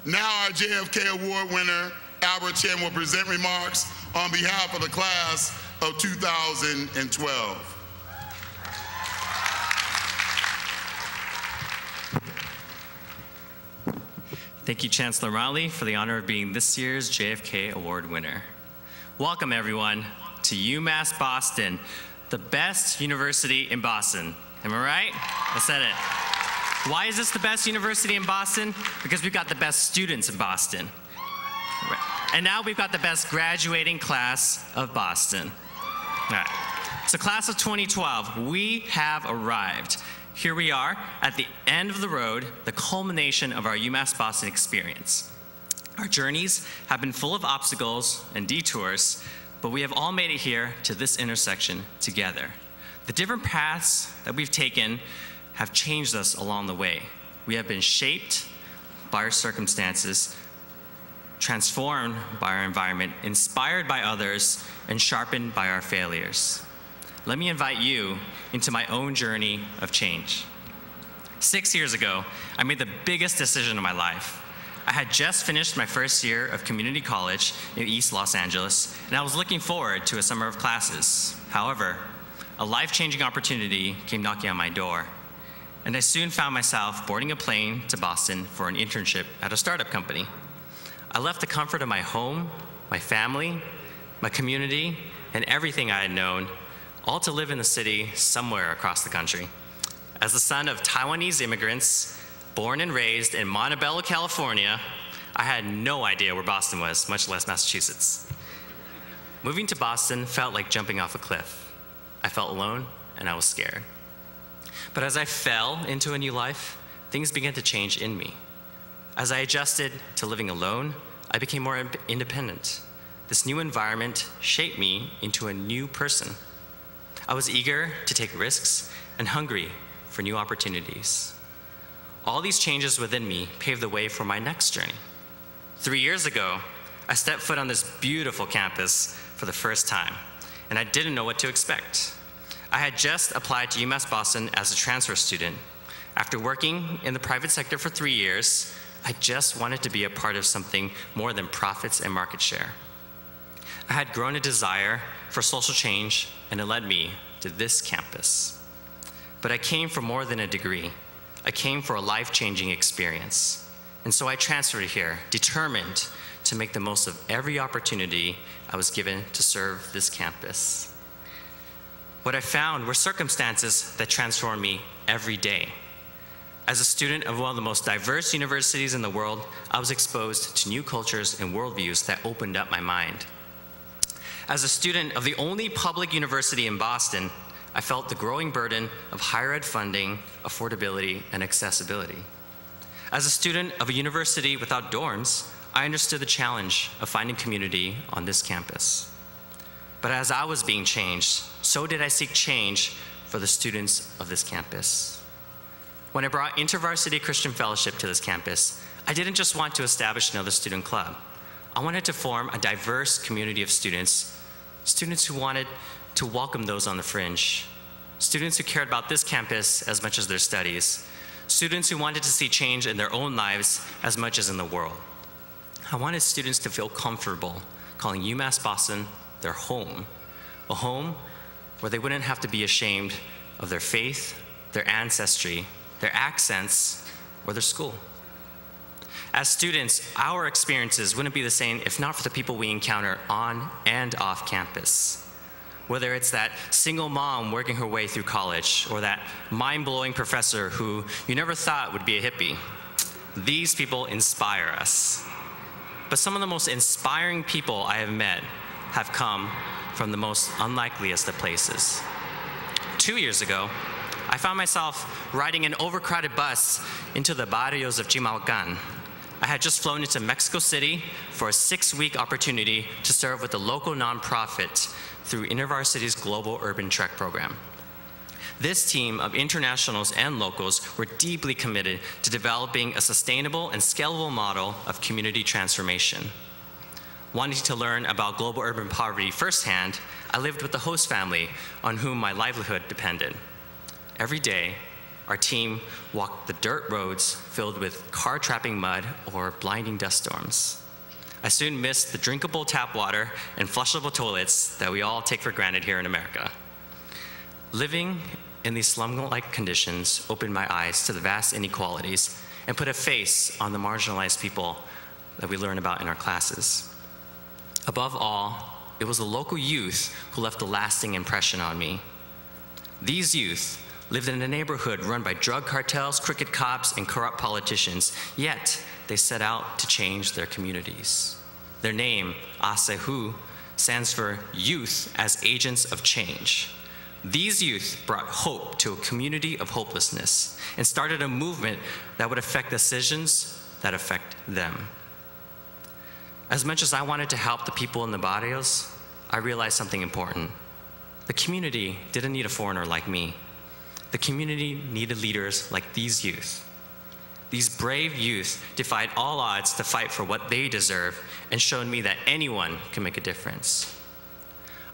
Now our JFK Award winner, Albert Chen, will present remarks on behalf of the class of 2012. Thank you, Chancellor Riley, for the honor of being this year's JFK Award winner. Welcome, everyone, to UMass Boston, the best university in Boston. Am I right? I said it. Why is this the best university in Boston? Because we've got the best students in Boston. And now we've got the best graduating class of Boston. All right. So class of 2012, we have arrived. Here we are at the end of the road, the culmination of our UMass Boston experience. Our journeys have been full of obstacles and detours, but we have all made it here to this intersection together. The different paths that we've taken have changed us along the way. We have been shaped by our circumstances, transformed by our environment, inspired by others, and sharpened by our failures. Let me invite you into my own journey of change. 6 years ago, I made the biggest decision of my life. I had just finished my first year of community college in East Los Angeles, and I was looking forward to a summer of classes. However, a life-changing opportunity came knocking on my door, and I soon found myself boarding a plane to Boston for an internship at a startup company. I left the comfort of my home, my family, my community, and everything I had known, all to live in the city somewhere across the country. As the son of Taiwanese immigrants, born and raised in Montebello, California, I had no idea where Boston was, much less Massachusetts. Moving to Boston felt like jumping off a cliff. I felt alone and I was scared. But as I fell into a new life, things began to change in me. As I adjusted to living alone, I became more independent. This new environment shaped me into a new person. I was eager to take risks and hungry for new opportunities. All these changes within me paved the way for my next journey. 3 years ago, I stepped foot on this beautiful campus for the first time, and I didn't know what to expect. I had just applied to UMass Boston as a transfer student. After working in the private sector for 3 years, I just wanted to be a part of something more than profits and market share. I had grown a desire for social change, and it led me to this campus. But I came for more than a degree. I came for a life-changing experience. And so I transferred here, determined to make the most of every opportunity I was given to serve this campus. What I found were circumstances that transformed me every day. As a student of one of the most diverse universities in the world, I was exposed to new cultures and worldviews that opened up my mind. As a student of the only public university in Boston, I felt the growing burden of higher ed funding, affordability, and accessibility. As a student of a university without dorms, I understood the challenge of finding community on this campus. But as I was being changed, so did I seek change for the students of this campus. When I brought InterVarsity Christian Fellowship to this campus, I didn't just want to establish another student club. I wanted to form a diverse community of students who wanted to welcome those on the fringe, students who cared about this campus as much as their studies, students who wanted to see change in their own lives as much as in the world. I wanted students to feel comfortable calling UMass Boston their home, a home where they wouldn't have to be ashamed of their faith, their ancestry, their accents, or their school. As students, our experiences wouldn't be the same if not for the people we encounter on and off campus. Whether it's that single mom working her way through college, or that mind-blowing professor who you never thought would be a hippie, these people inspire us. But some of the most inspiring people I have met have come from the most unlikeliest of places. 2 years ago, I found myself riding an overcrowded bus into the barrios of Chimalhuacan. I had just flown into Mexico City for a 6-week opportunity to serve with a local nonprofit through InterVarsity's Global Urban Trek program. This team of internationals and locals were deeply committed to developing a sustainable and scalable model of community transformation. Wanting to learn about global urban poverty firsthand, I lived with the host family on whom my livelihood depended. Every day, our team walked the dirt roads filled with car-trapping mud or blinding dust storms. I soon missed the drinkable tap water and flushable toilets that we all take for granted here in America. Living in these slum-like conditions opened my eyes to the vast inequalities and put a face on the marginalized people that we learn about in our classes. Above all, it was the local youth who left a lasting impression on me. These youth lived in a neighborhood run by drug cartels, crooked cops, and corrupt politicians, yet they set out to change their communities. Their name, Asehu, stands for Youth as Agents of Change. These youth brought hope to a community of hopelessness and started a movement that would affect decisions that affect them. As much as I wanted to help the people in the barrios, I realized something important. The community didn't need a foreigner like me. The community needed leaders like these youth. These brave youth defied all odds to fight for what they deserve and showed me that anyone can make a difference.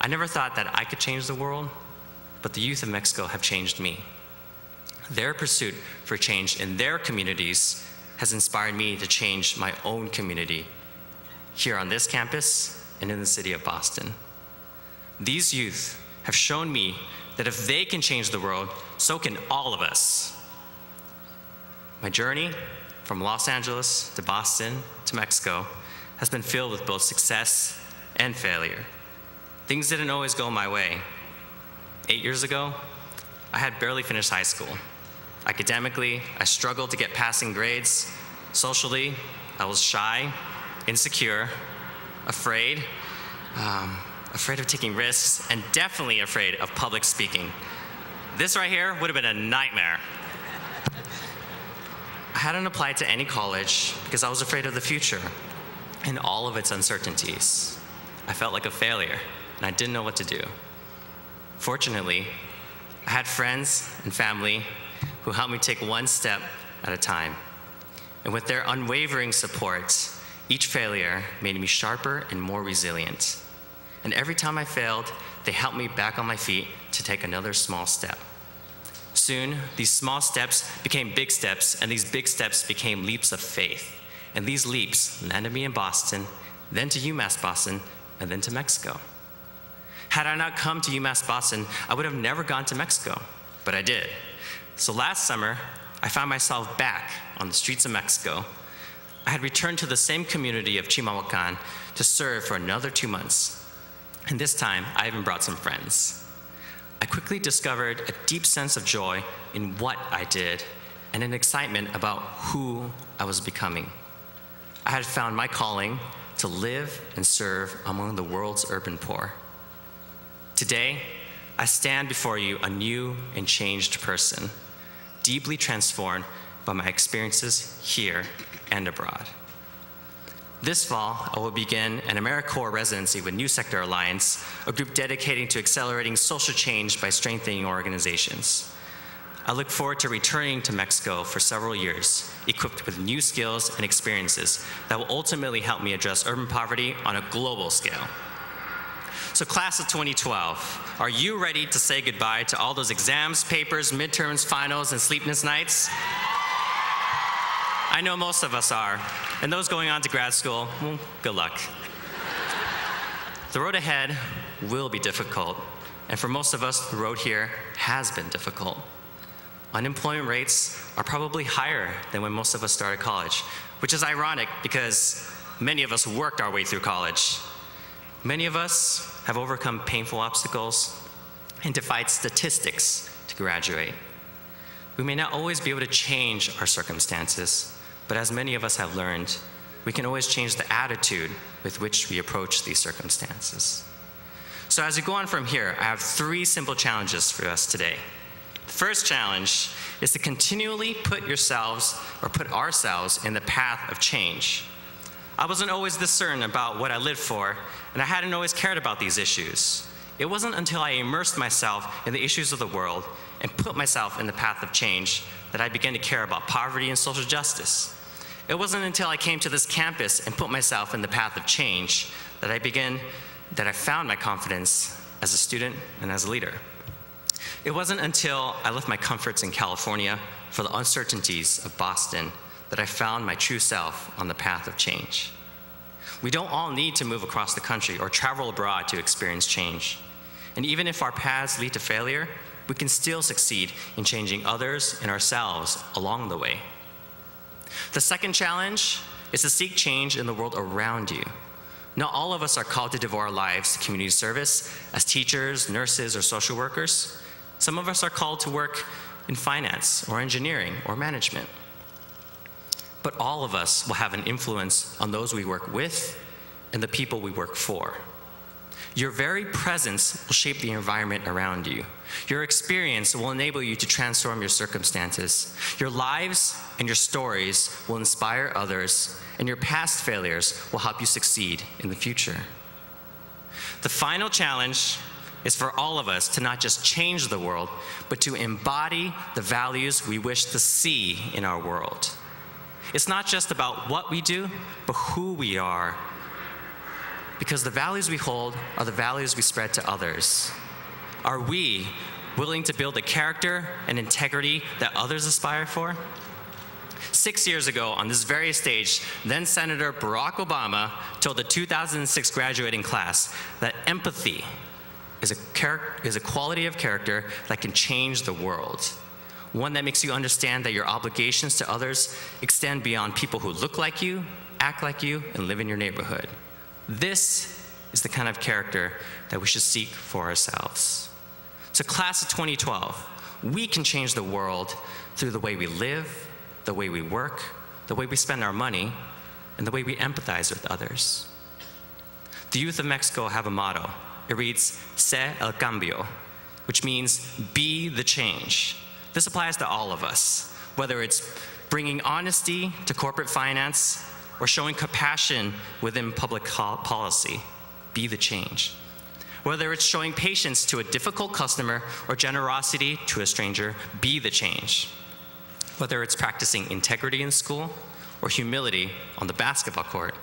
I never thought that I could change the world, but the youth of Mexico have changed me. Their pursuit for change in their communities has inspired me to change my own community here on this campus and in the city of Boston. These youth have shown me that if they can change the world, so can all of us. My journey from Los Angeles to Boston to Mexico has been filled with both success and failure. Things didn't always go my way. 8 years ago, I had barely finished high school. Academically, I struggled to get passing grades. Socially, I was shy, insecure, afraid of taking risks, and definitely afraid of public speaking. This right here would have been a nightmare. I hadn't applied to any college because I was afraid of the future and all of its uncertainties. I felt like a failure, and I didn't know what to do. Fortunately, I had friends and family who helped me take one step at a time. And with their unwavering support, each failure made me sharper and more resilient. And every time I failed, they helped me back on my feet to take another small step. Soon, these small steps became big steps, and these big steps became leaps of faith. And these leaps landed me in Boston, then to UMass Boston, and then to Mexico. Had I not come to UMass Boston, I would have never gone to Mexico, but I did. So last summer, I found myself back on the streets of Mexico. I had returned to the same community of Chimalhuacan to serve for another 2 months. And this time, I even brought some friends. I quickly discovered a deep sense of joy in what I did and an excitement about who I was becoming. I had found my calling to live and serve among the world's urban poor. Today, I stand before you a new and changed person, deeply transformed by my experiences here and abroad. This fall, I will begin an AmeriCorps residency with New Sector Alliance, a group dedicating to accelerating social change by strengthening organizations. I look forward to returning to Mexico for several years, equipped with new skills and experiences that will ultimately help me address urban poverty on a global scale. So class of 2012, are you ready to say goodbye to all those exams, papers, midterms, finals, and sleepless nights? I know most of us are, and those going on to grad school, well, good luck. The road ahead will be difficult, and for most of us, the road here has been difficult. Unemployment rates are probably higher than when most of us started college, which is ironic because many of us worked our way through college. Many of us have overcome painful obstacles and defied statistics to graduate. We may not always be able to change our circumstances, but as many of us have learned, we can always change the attitude with which we approach these circumstances. So as we go on from here, I have 3 simple challenges for us today. The first challenge is to continually put ourselves in the path of change. I wasn't always this certain about what I lived for, and I hadn't always cared about these issues. It wasn't until I immersed myself in the issues of the world and put myself in the path of change that I began to care about poverty and social justice. It wasn't until I came to this campus and put myself in the path of change that I found my confidence as a student and as a leader. It wasn't until I left my comforts in California for the uncertainties of Boston that I found my true self on the path of change. We don't all need to move across the country or travel abroad to experience change. And even if our paths lead to failure, we can still succeed in changing others and ourselves along the way. The second challenge is to seek change in the world around you. Not all of us are called to devote our lives to community service as teachers, nurses, or social workers. Some of us are called to work in finance or engineering or management. But all of us will have an influence on those we work with and the people we work for. Your very presence will shape the environment around you. Your experience will enable you to transform your circumstances. Your lives and your stories will inspire others, and your past failures will help you succeed in the future. The final challenge is for all of us to not just change the world, but to embody the values we wish to see in our world. It's not just about what we do, but who we are. Because the values we hold are the values we spread to others. Are we willing to build the character and integrity that others aspire for? 6 years ago, on this very stage, then Senator Barack Obama told the 2006 graduating class that empathy is a quality of character that can change the world. One that makes you understand that your obligations to others extend beyond people who look like you, act like you, and live in your neighborhood. This is the kind of character that we should seek for ourselves. So class of 2012, we can change the world through the way we live, the way we work, the way we spend our money, and the way we empathize with others. The youth of Mexico have a motto. It reads, "Se el cambio," which means be the change. This applies to all of us, whether it's bringing honesty to corporate finance or showing compassion within public policy. Be the change. Whether it's showing patience to a difficult customer or generosity to a stranger, be the change. Whether it's practicing integrity in school or humility on the basketball court,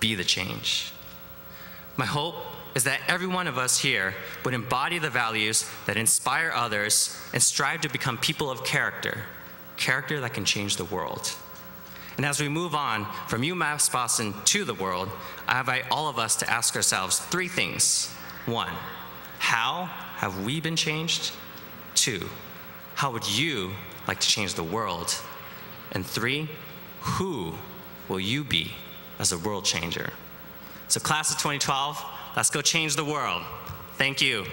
be the change. My hope is that every one of us here would embody the values that inspire others and strive to become people of character that can change the world. And as we move on from UMass Boston to the world, I invite all of us to ask ourselves 3 things. 1, how have we been changed? 2, how would you like to change the world? And 3, who will you be as a world changer? So class of 2012, let's go change the world. Thank you.